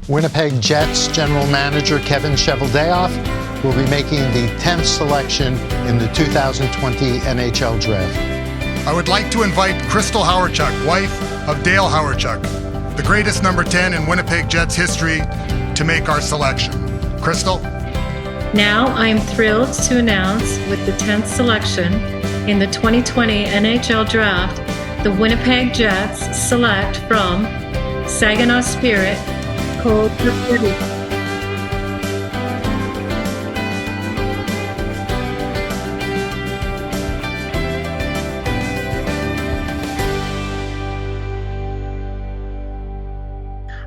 Winnipeg Jets general manager Kevin Cheveldayoff will be making the 10th selection in the 2020 NHL Draft. I would like to invite Crystal Hawerchuk, wife of Dale Hawerchuk, the greatest number 10 in Winnipeg Jets history, to make our selection. Crystal? Now I am thrilled to announce with the 10th selection in the 2020 NHL Draft, the Winnipeg Jets select from Saginaw Spirit, Cole Perfetti.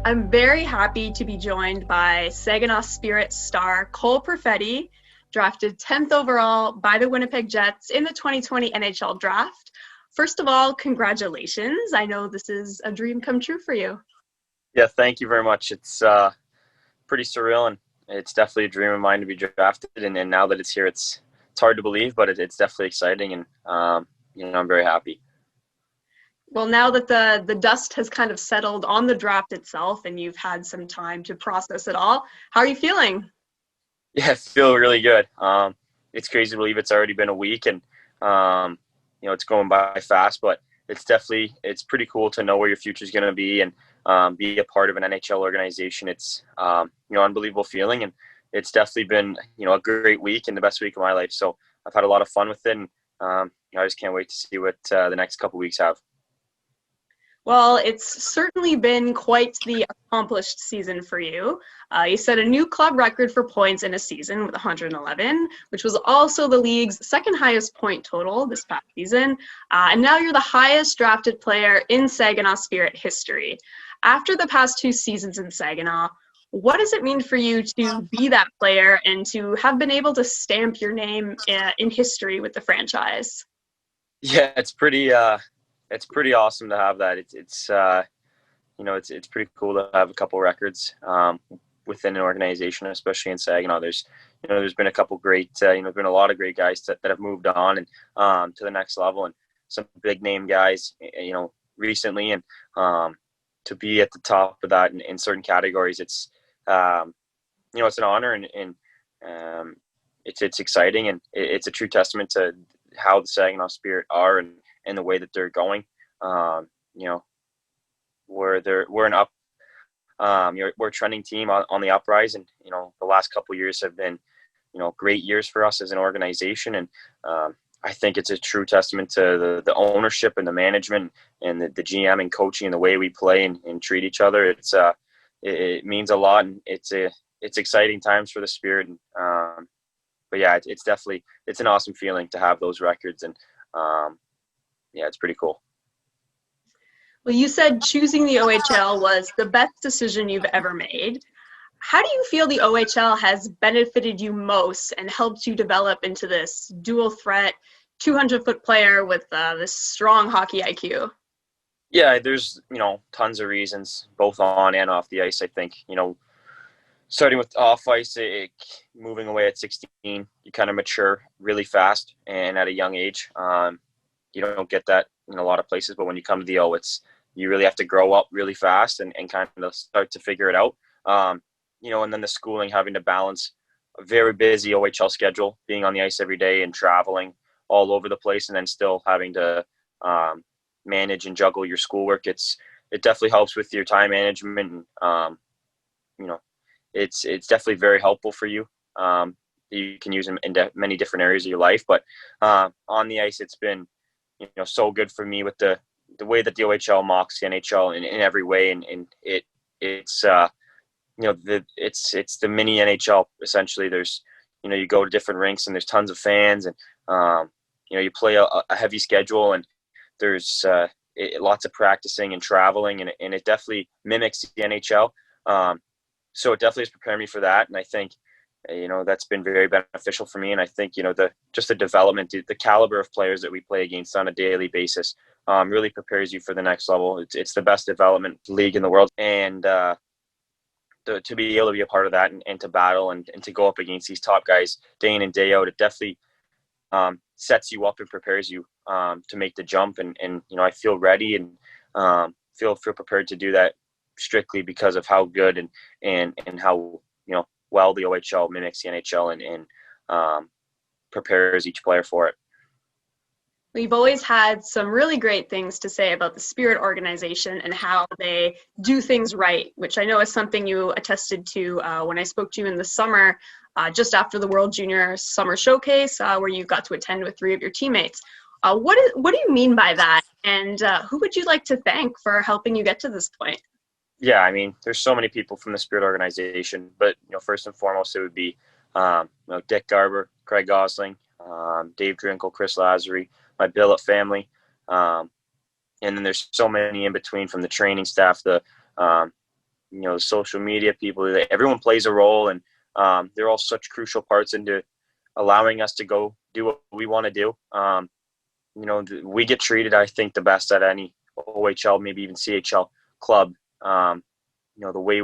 I'm very happy to be joined by Saginaw Spirit star Cole Perfetti, drafted 10th overall by the Winnipeg Jets in the 2020 NHL Draft. First of all, congratulations. I know this is a dream come true for you. Yeah, thank you very much. It's pretty surreal, and it's definitely a dream of mine to be drafted. And now that it's here, it's hard to believe, but it's definitely exciting, and I'm very happy. Well, now that the dust has kind of settled on the draft itself and you've had some time to process it all, how are you feeling? Yeah, I feel really good. It's crazy to believe it's already been a week, and it's going by fast, but it's pretty cool to know where your future is going to be and be a part of an NHL organization. It's unbelievable feeling, and it's definitely been a great week and the best week of my life. So I've had a lot of fun with it, and I just can't wait to see what the next couple weeks have. Well, it's certainly been quite the accomplished season for you. You set a new club record for points in a season with 111, which was also the league's second highest point total this past season. And now you're the highest drafted player in Saginaw Spirit history. After the past 2 seasons in Saginaw, what does it mean for you to be that player and to have been able to stamp your name in history with the franchise? Yeah, it's pretty awesome to have that. It's pretty cool to have a couple records within an organization, especially in Saginaw. There's been a couple great, there's been a lot of great guys that have moved on and to the next level, and some big name guys, recently, and to be at the top of that in certain categories, it's an honor, and it's exciting, and it's a true testament to how the Saginaw Spirit are and the way that they're going. We're a trending team on the uprise, and the last couple of years have been great years for us as an organization, and I think it's a true testament to the ownership and the management and the GM and coaching and the way we play and treat each other. It means a lot, and it's exciting times for the Spirit. But yeah, it's an awesome feeling to have those records, and it's pretty cool. Well, you said choosing the OHL was the best decision you've ever made. How do you feel the OHL has benefited you most and helped you develop into this dual threat 200-foot player with this strong hockey IQ? Yeah, there's, tons of reasons, both on and off the ice. I think, starting with off ice, moving away at 16, you kind of mature really fast and at a young age. You don't get that in a lot of places, but when you come to the O, you really have to grow up really fast and kind of start to figure it out. And then the schooling, having to balance a very busy OHL schedule, being on the ice every day and traveling all over the place, and then still having to manage and juggle your schoolwork. It definitely helps with your time management. And, it's definitely very helpful for you. You can use them in many different areas of your life, but on the ice, it's been so good for me with the way that the OHL mocks the NHL in every way, and it's the mini NHL essentially. There's you go to different rinks and there's tons of fans, and you play a heavy schedule, and there's lots of practicing and traveling, and it definitely mimics the NHL. So it definitely has prepared me for that, and I think that's been very beneficial for me. And I think the development, the caliber of players that we play against on a daily basis really prepares you for the next level. It's the best development league in the world, and to be able to be a part of that and to battle and to go up against these top guys day in and day out, it definitely sets you up and prepares you to make the jump. And I feel ready and feel prepared to do that strictly because of how good and how well the OHL mimics the NHL and prepares each player for it. We've always had some really great things to say about the Spirit organization and how they do things right, which I know is something you attested to when I spoke to you in the summer, just after the World Junior Summer Showcase, where you got to attend with 3 of your teammates. What do you mean by that? And who would you like to thank for helping you get to this point? Yeah, I mean, there's so many people from the Spirit organization, but first and foremost, it would be Dick Garber, Craig Gosling, Dave Drinkle, Chris Lazary, my billet family, and then there's so many in between, from the training staff, the the social media people. Everyone plays a role, and they're all such crucial parts into allowing us to go do what we want to do. We get treated, I think, the best at any OHL, maybe even CHL club. The way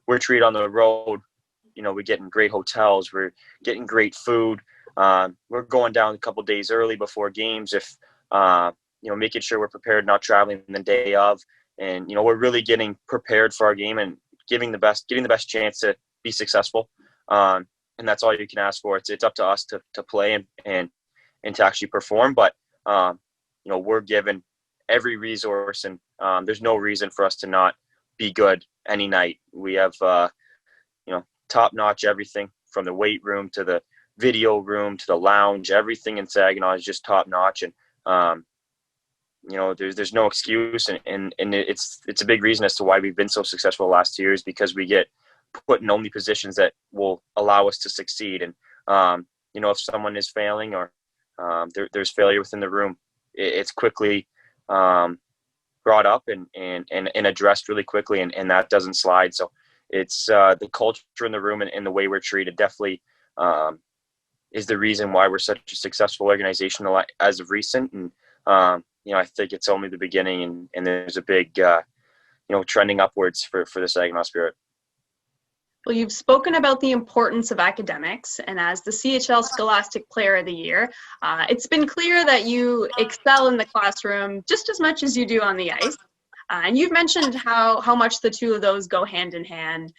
we're treated on the road, we're getting great hotels, we're getting great food. We're going down a couple days early before games, if making sure we're prepared, not traveling the day of, and we're really getting prepared for our game and getting the best chance to be successful. And that's all you can ask for. It's up to us to play and to actually perform. But we're given every resource, and there's no reason for us to not be good any night. We have top-notch everything, from the weight room to the video room to the lounge. Everything in Saginaw is just top-notch, and there's no excuse, and it's a big reason as to why we've been so successful the last 2 years, because we get put in only positions that will allow us to succeed. And if someone is failing, or there's failure within the room, it's quickly brought up and addressed really quickly, and that doesn't slide. So it's the culture in the room and the way we're treated definitely is the reason why we're such a successful organization as of recent. And I think it's only the beginning, and there's a big trending upwards for the Saginaw Spirit. Well, you've spoken about the importance of academics, and as the CHL Scholastic Player of the Year, it's been clear that you excel in the classroom just as much as you do on the ice. And you've mentioned how much the two of those go hand in hand,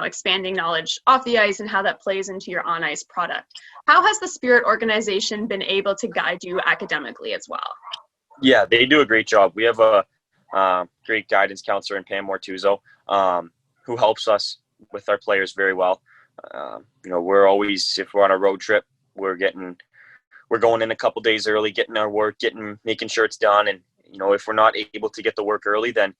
expanding knowledge off the ice and how that plays into your on-ice product. How has the Spirit organization been able to guide you academically as well? Yeah, they do a great job. We have a great guidance counselor in Pam Mortuzzo, who helps us with our players very well. We're always, if we're on a road trip, we're going in a couple days early, getting our work, making sure it's done. And if we're not able to get the work early, then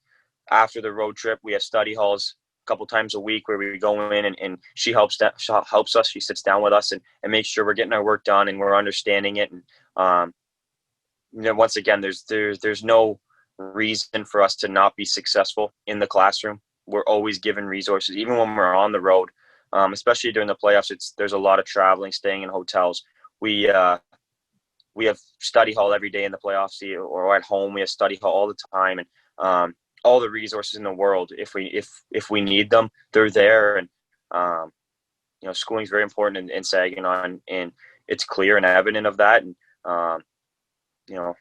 after the road trip, we have study halls a couple times a week where we go in, and she helps us. She sits down with us and makes sure we're getting our work done and we're understanding it. And once again, there's no reason for us to not be successful in the classroom. We're always given resources, even when we're on the road, especially during the playoffs. There's a lot of traveling, staying in hotels. We have study hall every day in the playoffs, or at home we have study hall all the time, and all the resources in the world. If we need them, they're there. And schooling is very important in Saginaw, and it's clear and evident of that. And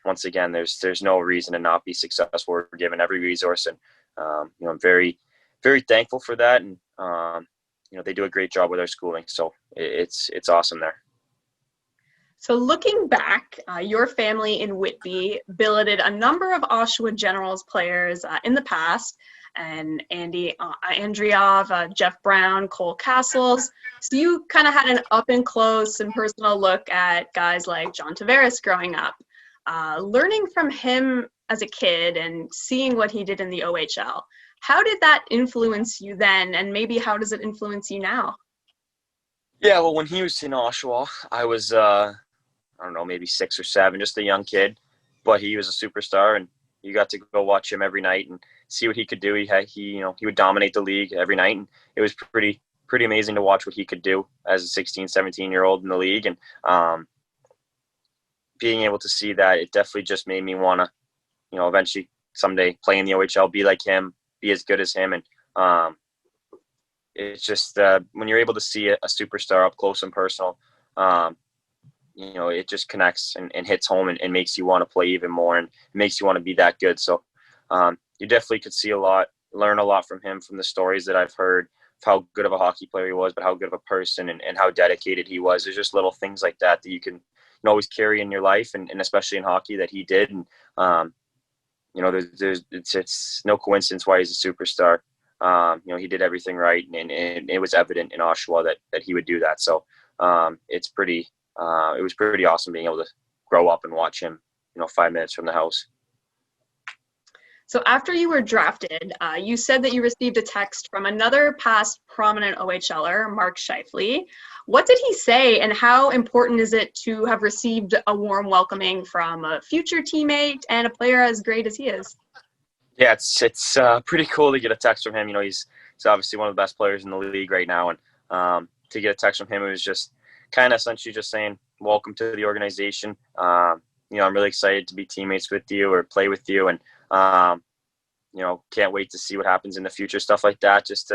once again, there's no reason to not be successful. We're given every resource, and I'm very, very thankful for that. And they do a great job with our schooling, so it's awesome there. So looking back, your family in Whitby billeted a number of Oshawa Generals players in the past, and Andy Andriov, Jeff Brown, Cole Castles. So you kind of had an up and close and personal look at guys like John Tavares growing up. Learning from him as a kid and seeing what he did in the OHL, how did that influence you then, and maybe how does it influence you now? Yeah, well, when he was in Oshawa, I was I don't know, maybe 6 or 7, just a young kid, but he was a superstar, and you got to go watch him every night and see what he could do. He would dominate the league every night, and it was pretty amazing to watch what he could do as a 16, 17-year-old in the league. And being able to see that, it definitely just made me want to, eventually someday play in the OHL, be like him, be as good as him. And it's just when you're able to see a superstar up close and personal, it just connects and hits home and makes you want to play even more, and makes you want to be that good. So you definitely could see a lot learn a lot from him, from the stories that I've heard of how good of a hockey player he was, but how good of a person and how dedicated he was. There's just little things like that that you can always carry in your life, and especially in hockey that he did. And it's no coincidence why he's a superstar. He did everything right, and it was evident in Oshawa that he would do that. So it was pretty awesome being able to grow up and watch him, 5 minutes from the house. So after you were drafted, you said that you received a text from another past prominent OHLer, Mark Scheifele. What did he say, and how important is it to have received a warm welcoming from a future teammate and a player as great as he is? Yeah, it's pretty cool to get a text from him. He's obviously one of the best players in the league right now, and to get a text from him, it was just kind of essentially just saying, welcome to the organization. I'm really excited to be teammates with you or play with you, and can't wait to see what happens in the future, stuff like that, just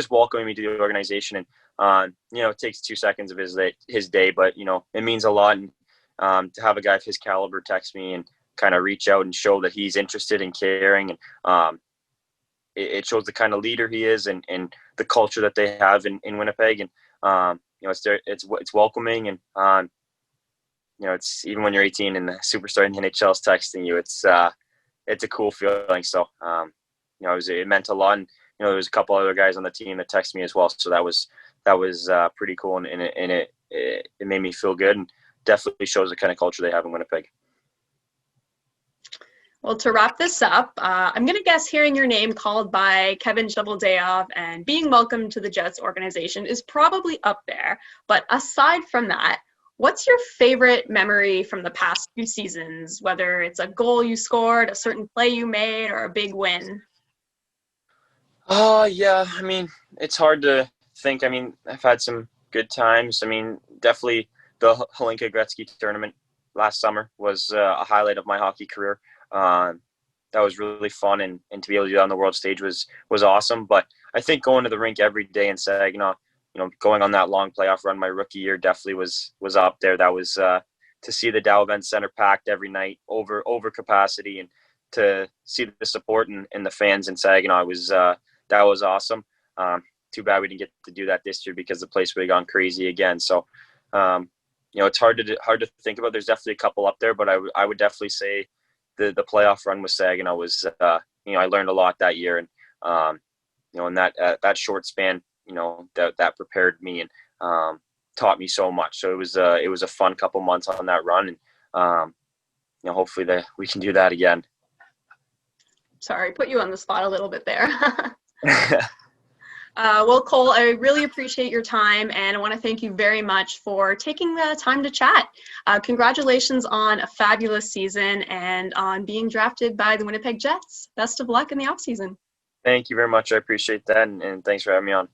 welcoming me to the organization. And it takes 2 seconds of his day, but it means a lot. And to have a guy of his caliber text me and kind of reach out and show that he's interested and caring, and it shows the kind of leader he is and the culture that they have in Winnipeg. And it's welcoming, and it's, even when you're 18 and the superstar in the NHL is texting you, it's a cool feeling. So it meant a lot. And there was a couple other guys on the team that texted me as well, so that was pretty cool, and it made me feel good, and definitely shows the kind of culture they have in Winnipeg. Well, to wrap this up, I'm going to guess hearing your name called by Kevin Cheveldayoff and being welcomed to the Jets organization is probably up there. But aside from that, what's your favorite memory from the past few seasons, whether it's a goal you scored, a certain play you made, or a big win? Yeah, it's hard to think. I've had some good times. Definitely the Hlinka Gretzky tournament last summer was a highlight of my hockey career. That was really fun, and to be able to do that on the world stage was awesome. But I think going to the rink every day in Saginaw, going on that long playoff run my rookie year definitely was up there. That was to see the Dow Event Center packed every night, over capacity, and to see the support and the fans in Saginaw that was awesome. Too bad we didn't get to do that this year because the place would have gone crazy again. So it's hard to think about. There's definitely a couple up there, but I would definitely say the playoff run with Saginaw was I learned a lot that year, and in that short span, that prepared me and taught me so much. So it was a fun couple months on that run, and hopefully we can do that again. Sorry, put you on the spot a little bit there. Well, Cole, I really appreciate your time, and I want to thank you very much for taking the time to chat. Congratulations on a fabulous season and on being drafted by the Winnipeg Jets. Best of luck in the offseason. Thank you very much. I appreciate that, and thanks for having me on.